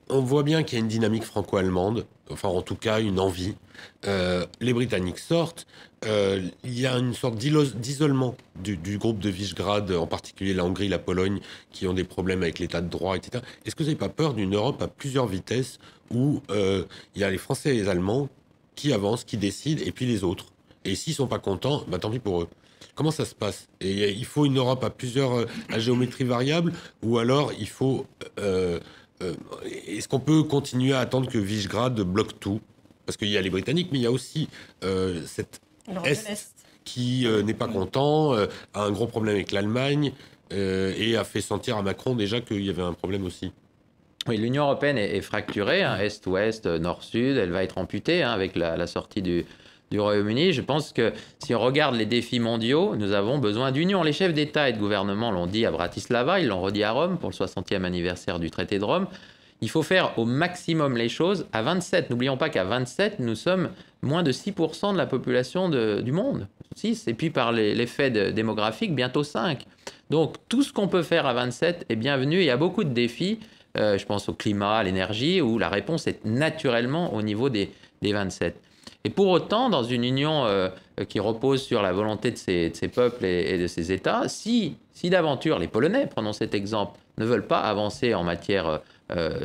On voit bien qu'il y a une dynamique franco-allemande, enfin en tout cas une envie. Les Britanniques sortent. Il y a une sorte d'isolement du groupe de Visegrad, en particulier la Hongrie, la Pologne, qui ont des problèmes avec l'état de droit, etc. Est-ce que vous n'avez pas peur d'une Europe à plusieurs vitesses, où il y a les Français et les Allemands qui avancent, qui décident, et puis les autres? Et s'ils ne sont pas contents, bah, tant pis pour eux. Comment ça se passe? Et il faut une Europe à géométrie variable, ou alors il faut... est-ce qu'on peut continuer à attendre que Visegrad bloque tout? Parce qu'il y a les Britanniques, mais il y a aussi cette Est qui n'est pas content, a un gros problème avec l'Allemagne, et a fait sentir à Macron déjà qu'il y avait un problème aussi. Oui, l'Union européenne est fracturée, hein, Est-Ouest, Nord-Sud. Elle va être amputée avec la sortie du Royaume-Uni. Je pense que si on regarde les défis mondiaux, nous avons besoin d'union. Les chefs d'État et de gouvernement l'ont dit à Bratislava, ils l'ont redit à Rome pour le 60e anniversaire du traité de Rome. Il faut faire au maximum les choses à 27. N'oublions pas qu'à 27, nous sommes moins de 6% de la population du monde. 6, et puis par l'effet démographique, bientôt 5. Donc tout ce qu'on peut faire à 27 est bienvenu. Il y a beaucoup de défis. Je pense au climat, à l'énergie, où la réponse est naturellement au niveau des 27. Et pour autant, dans une union qui repose sur la volonté de ces peuples et de ces États, si d'aventure les Polonais, prenons cet exemple, ne veulent pas avancer en matière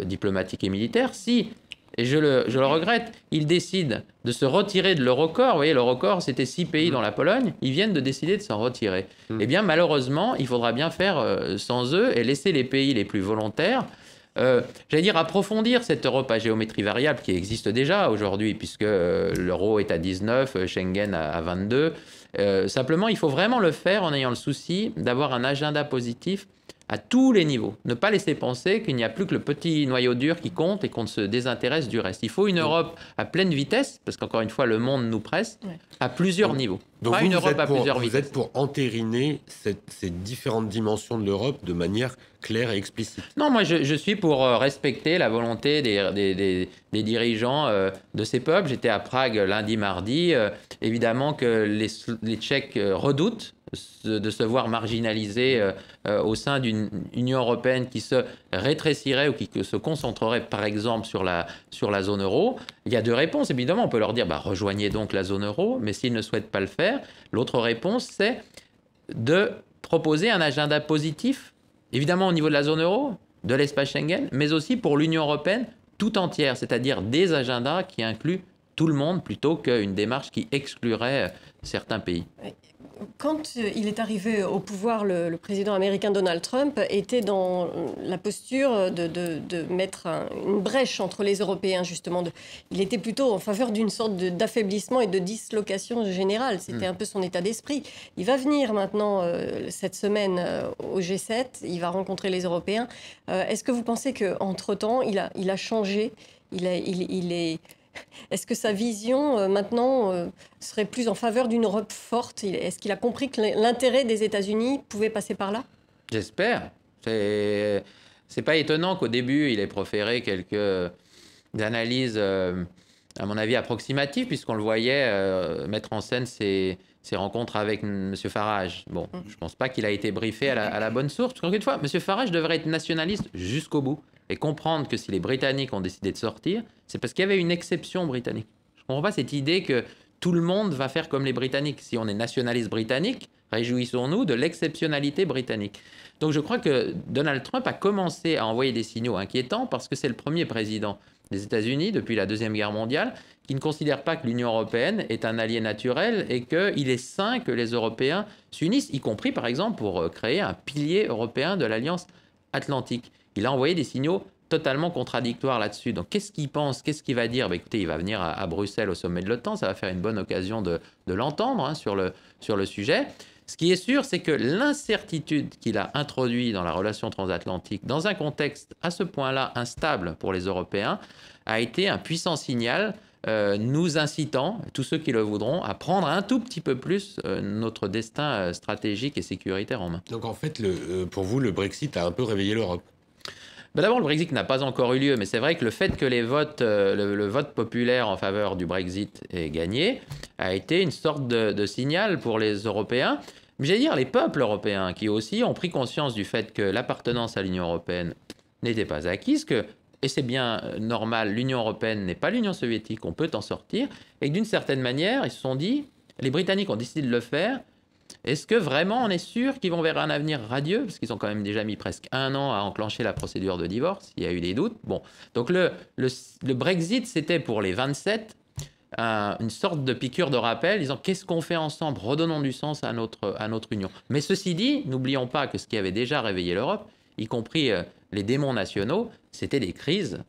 diplomatique et militaire, si, et je le regrette, ils décident de se retirer de l'Eurocorps, vous voyez, l'Eurocorps c'était 6 pays dans la Pologne, ils viennent de décider de s'en retirer. Eh bien malheureusement, il faudra bien faire sans eux et laisser les pays les plus volontaires j'allais dire approfondir cette Europe à géométrie variable qui existe déjà aujourd'hui, puisque l'euro est à 19, Schengen à 22. Simplement, il faut vraiment le faire en ayant le souci d'avoir un agenda positif à tous les niveaux. Ne pas laisser penser qu'il n'y a plus que le petit noyau dur qui compte et qu'on se désintéresse du reste. Il faut une Europe à pleine vitesse, parce qu'encore une fois, le monde nous presse, à plusieurs niveaux. Donc pas une Europe à plusieurs vitesses. Vous êtes pour entériner ces différentes dimensions de l'Europe de manière claire et explicite. Non, moi je suis pour respecter la volonté des dirigeants de ces peuples. J'étais à Prague lundi, mardi. Évidemment que les Tchèques redoutent de se voir marginalisés au sein d'une Union européenne qui se rétrécirait ou qui se concentrerait par exemple sur la zone euro. Il y a deux réponses, évidemment. On peut leur dire rejoignez donc la zone euro, mais s'ils ne souhaitent pas le faire, l'autre réponse c'est de proposer un agenda positif, évidemment au niveau de la zone euro, de l'espace Schengen, mais aussi pour l'Union européenne tout entière, c'est-à-dire des agendas qui incluent tout le monde plutôt qu'une démarche qui exclurait certains pays. Quand il est arrivé au pouvoir, le président américain Donald Trump était dans la posture de mettre une brèche entre les Européens, justement. Il était plutôt en faveur d'une sorte d'affaiblissement et de dislocation générale. C'était un peu son état d'esprit. Il va venir maintenant, cette semaine, au G7. Il va rencontrer les Européens. Est-ce que vous pensez qu'entre-temps, il a changé ? Est-ce que sa vision, maintenant, serait plus en faveur d'une Europe forte ? Est-ce qu'il a compris que l'intérêt des États-Unis pouvait passer par là ? J'espère. C'est pas étonnant qu'au début, il ait proféré quelques analyses, à mon avis, approximatives, puisqu'on le voyait mettre en scène ses rencontres avec M. Farage. Bon, je ne pense pas qu'il a été briefé à la bonne source. Parce qu'encore une fois, M. Farage devrait être nationaliste jusqu'au bout et comprendre que si les Britanniques ont décidé de sortir, c'est parce qu'il y avait une exception britannique. Je ne comprends pas cette idée que tout le monde va faire comme les Britanniques. Si on est nationaliste britannique, réjouissons-nous de l'exceptionnalité britannique. Donc je crois que Donald Trump a commencé à envoyer des signaux inquiétants parce que c'est le premier président des États-Unis depuis la Deuxième Guerre mondiale qui ne considère pas que l'Union européenne est un allié naturel et qu'il est sain que les Européens s'unissent, y compris par exemple pour créer un pilier européen de l'Alliance Atlantique. Il a envoyé des signaux totalement contradictoires là-dessus. Donc qu'est-ce qu'il pense ? Qu'est-ce qu'il va dire ? Écoutez, il va venir à Bruxelles au sommet de l'OTAN, ça va faire une bonne occasion de l'entendre sur le sujet. Ce qui est sûr, c'est que l'incertitude qu'il a introduite dans la relation transatlantique, dans un contexte à ce point-là instable pour les Européens, a été un puissant signal nous incitant, tous ceux qui le voudront, à prendre un tout petit peu plus notre destin stratégique et sécuritaire en main. Donc en fait, pour vous, le Brexit a un peu réveillé l'Europe. D'abord, le Brexit n'a pas encore eu lieu, mais c'est vrai que le fait que le vote populaire en faveur du Brexit ait gagné a été une sorte de signal pour les Européens. Mais j'allais dire les peuples européens qui aussi ont pris conscience du fait que l'appartenance à l'Union européenne n'était pas acquise, et c'est bien normal, l'Union européenne n'est pas l'Union soviétique, on peut en sortir, et que d'une certaine manière, ils se sont dit, les Britanniques ont décidé de le faire. Est-ce que vraiment on est sûr qu'ils vont vers un avenir radieux ? Parce qu'ils ont quand même déjà mis presque 1 an à enclencher la procédure de divorce. Il y a eu des doutes. Bon. Donc le Brexit, c'était pour les 27 une sorte de piqûre de rappel, disant qu'est-ce qu'on fait ensemble ? Redonnons du sens à notre union. Mais ceci dit, n'oublions pas que ce qui avait déjà réveillé l'Europe, y compris les démons nationaux, c'était des crises,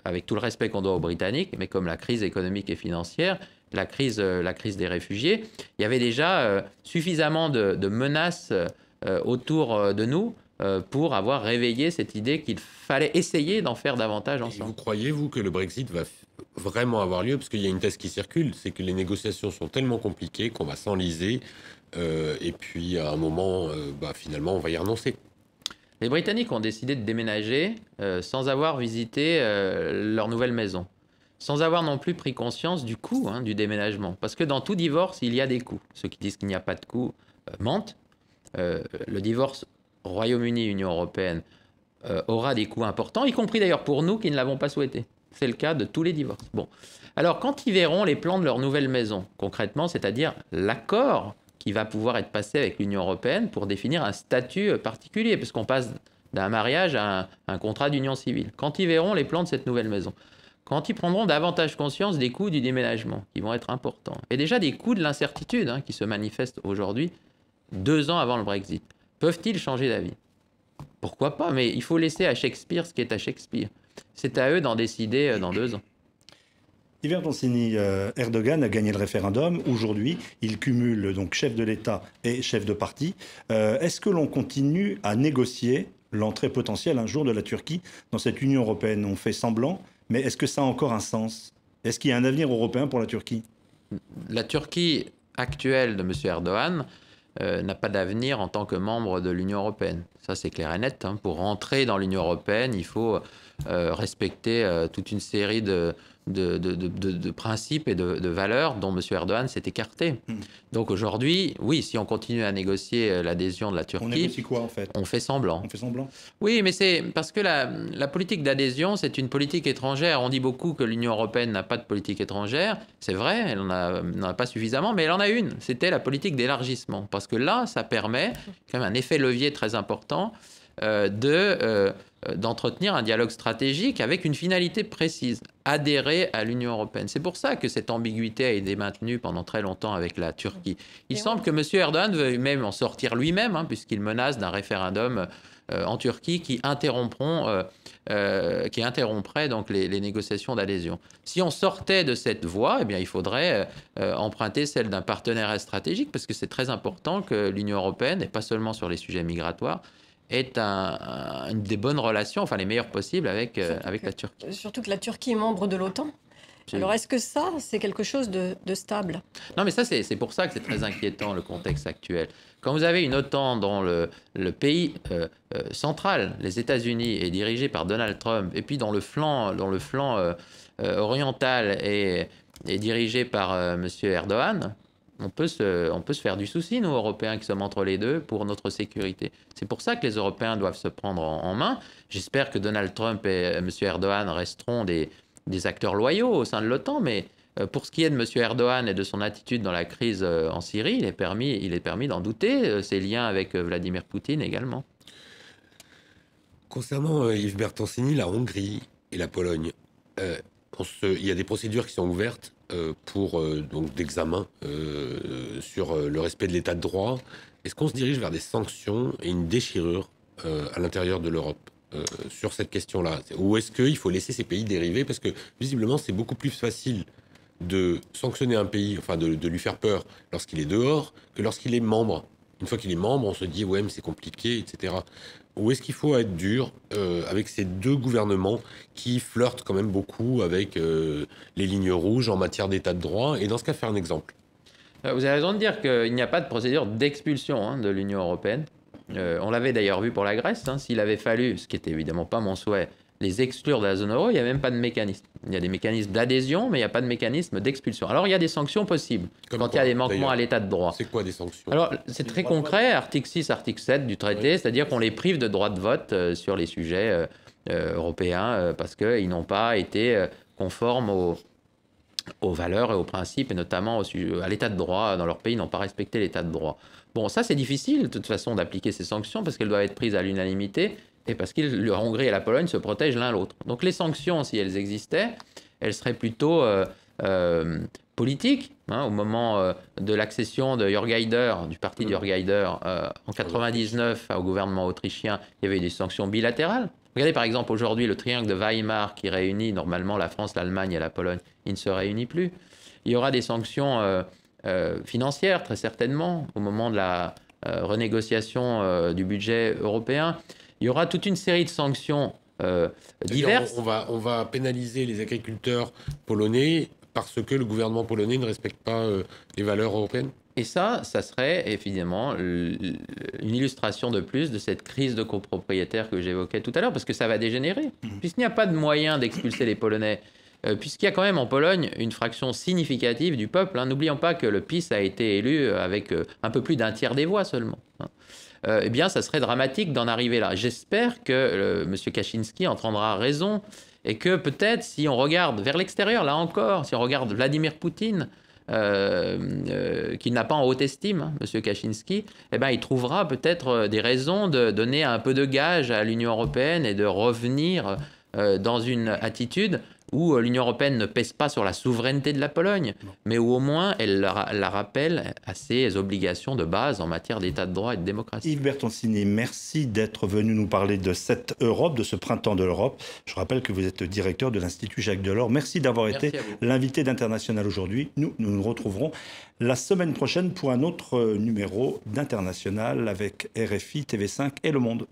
avec tout le respect qu'on doit aux Britanniques, mais comme la crise économique et financière, la crise des réfugiés, il y avait déjà suffisamment de menaces autour de nous pour avoir réveillé cette idée qu'il fallait essayer d'en faire davantage ensemble. Et vous croyez, vous, que le Brexit va vraiment avoir lieu ? Parce qu'il y a une thèse qui circule, c'est que les négociations sont tellement compliquées qu'on va s'enliser et puis à un moment, finalement, on va y renoncer. Les Britanniques ont décidé de déménager sans avoir visité leur nouvelle maison. Sans avoir non plus pris conscience du coût du déménagement. Parce que dans tout divorce, il y a des coûts. Ceux qui disent qu'il n'y a pas de coûts mentent. Le divorce Royaume-Uni-Union européenne aura des coûts importants, y compris d'ailleurs pour nous qui ne l'avons pas souhaité. C'est le cas de tous les divorces. Bon. Alors, quand ils verront les plans de leur nouvelle maison, concrètement, c'est-à-dire l'accord qui va pouvoir être passé avec l'Union européenne pour définir un statut particulier, parce qu'on passe d'un mariage à un contrat d'union civile. Quand ils verront les plans de cette nouvelle maison, quand ils prendront davantage conscience des coûts du déménagement, qui vont être importants, et déjà des coûts de l'incertitude qui se manifestent aujourd'hui, 2 ans avant le Brexit, peuvent-ils changer d'avis ? Pourquoi pas ? Mais il faut laisser à Shakespeare ce qui est à Shakespeare. C'est à eux d'en décider dans 2 ans. Yves Bertoncini, Erdogan a gagné le référendum. Aujourd'hui, il cumule donc chef de l'État et chef de parti. Est-ce que l'on continue à négocier l'entrée potentielle un jour de la Turquie dans cette Union européenne? On fait semblant, mais est-ce que ça a encore un sens? Est-ce qu'il y a un avenir européen pour la Turquie? La Turquie actuelle de M. Erdogan n'a pas d'avenir en tant que membre de l'Union européenne. Ça, c'est clair et net. Pour rentrer dans l'Union européenne, il faut respecter toute une série de principes et de valeurs dont M. Erdogan s'est écarté. Donc aujourd'hui, oui, si on continue à négocier l'adhésion de la Turquie... On négocie quoi, en fait? On fait semblant. On fait semblant? Oui, mais c'est parce que la politique d'adhésion, c'est une politique étrangère. On dit beaucoup que l'Union européenne n'a pas de politique étrangère. C'est vrai, elle n'en a pas suffisamment, mais elle en a une. C'était la politique d'élargissement. Parce que là, ça permet quand même un effet levier très important d'entretenir un dialogue stratégique avec une finalité précise, adhérer à l'Union européenne. C'est pour ça que cette ambiguïté a été maintenue pendant très longtemps avec la Turquie. Il semble que M. Erdogan veuille même en sortir lui-même, puisqu'il menace d'un référendum en Turquie qui interromprait donc les négociations d'adhésion. Si on sortait de cette voie, eh bien, il faudrait emprunter celle d'un partenariat stratégique, parce que c'est très important que l'Union européenne, et pas seulement sur les sujets migratoires, est une des bonnes relations, enfin les meilleures possibles avec la Turquie. Surtout que la Turquie est membre de l'OTAN. Alors est-ce que ça, c'est quelque chose de stable? Non, mais ça, c'est pour ça que c'est très inquiétant, le contexte actuel. Quand vous avez une OTAN dont le pays central, les États-Unis, est dirigé par Donald Trump, et puis dont le flanc oriental est dirigé par M. Erdogan, on peut se faire du souci, nous, Européens, qui sommes entre les deux, pour notre sécurité. C'est pour ça que les Européens doivent se prendre en main. J'espère que Donald Trump et M. Erdogan resteront des acteurs loyaux au sein de l'OTAN, mais pour ce qui est de M. Erdogan et de son attitude dans la crise en Syrie, il est permis d'en douter, ses liens avec Vladimir Poutine également. Concernant Yves Bertoncini, la Hongrie et la Pologne, il y a des procédures qui sont ouvertes pour donc d'examen sur le respect de l'état de droit. Est-ce qu'on se dirige vers des sanctions et une déchirure à l'intérieur de l'Europe sur cette question-là? Ou est-ce qu'il faut laisser ces pays dériver? Parce que visiblement, c'est beaucoup plus facile de sanctionner un pays, enfin de lui faire peur lorsqu'il est dehors que lorsqu'il est membre. Une fois qu'il est membre, on se dit ouais, mais c'est compliqué, etc. Ou est-ce qu'il faut être dur avec ces deux gouvernements qui flirtent quand même beaucoup avec les lignes rouges en matière d'état de droit? Et dans ce cas, faire un exemple. Vous avez raison de dire qu'il n'y a pas de procédure d'expulsion de l'Union européenne. On l'avait d'ailleurs vu pour la Grèce. S'il avait fallu, ce qui n'était évidemment pas mon souhait, les exclure de la zone euro, il n'y a même pas de mécanisme. Il y a des mécanismes d'adhésion, mais il n'y a pas de mécanisme d'expulsion. Alors, il y a des sanctions possibles quand il y a des manquements à l'état de droit. C'est quoi des sanctions? Alors, c'est très concret, article 6, article 7 du traité, c'est-à-dire qu'on les prive de droit de vote sur les sujets européens parce qu'ils n'ont pas été conformes aux valeurs et aux principes, et notamment à l'état de droit. Dans leur pays, ils n'ont pas respecté l'état de droit. Bon, ça, c'est difficile, de toute façon, d'appliquer ces sanctions parce qu'elles doivent être prises à l'unanimité et parce que la Hongrie et la Pologne se protègent l'un l'autre. Donc, les sanctions, si elles existaient, elles seraient plutôt politiques. Au moment de l'accession de Jörg Haider, du parti de Jörg Haider, en 1999 au gouvernement autrichien, il y avait des sanctions bilatérales. Regardez par exemple aujourd'hui le triangle de Weimar qui réunit normalement la France, l'Allemagne et la Pologne. Il ne se réunit plus. Il y aura des sanctions financières très certainement au moment de la renégociation du budget européen. Il y aura toute une série de sanctions diverses. On va pénaliser les agriculteurs polonais parce que le gouvernement polonais ne respecte pas les valeurs européennes? Et ça serait évidemment une illustration de plus de cette crise de copropriétaires que j'évoquais tout à l'heure, parce que ça va dégénérer. Puisqu'il n'y a pas de moyen d'expulser les Polonais, puisqu'il y a quand même en Pologne une fraction significative du peuple. N'oublions pas que le PiS a été élu avec un peu plus d'un tiers des voix seulement. Eh bien, ça serait dramatique d'en arriver là. J'espère que M. Kaczynski entendra raison et que peut-être, si on regarde vers l'extérieur, là encore, si on regarde Vladimir Poutine, qu'il n'a pas en haute estime, M. Kaczynski, eh ben, il trouvera peut-être des raisons de donner un peu de gage à l'Union européenne et de revenir dans une attitude où l'Union européenne ne pèse pas sur la souveraineté de la Pologne, mais où au moins elle la rappelle à ses obligations de base en matière d'état de droit et de démocratie. Yves Bertoncini, merci d'être venu nous parler de cette Europe, de ce printemps de l'Europe. Je rappelle que vous êtes directeur de l'Institut Jacques Delors. Merci d'avoir été l'invité d'International aujourd'hui. Nous nous retrouverons la semaine prochaine pour un autre numéro d'International avec RFI, TV5 et Le Monde.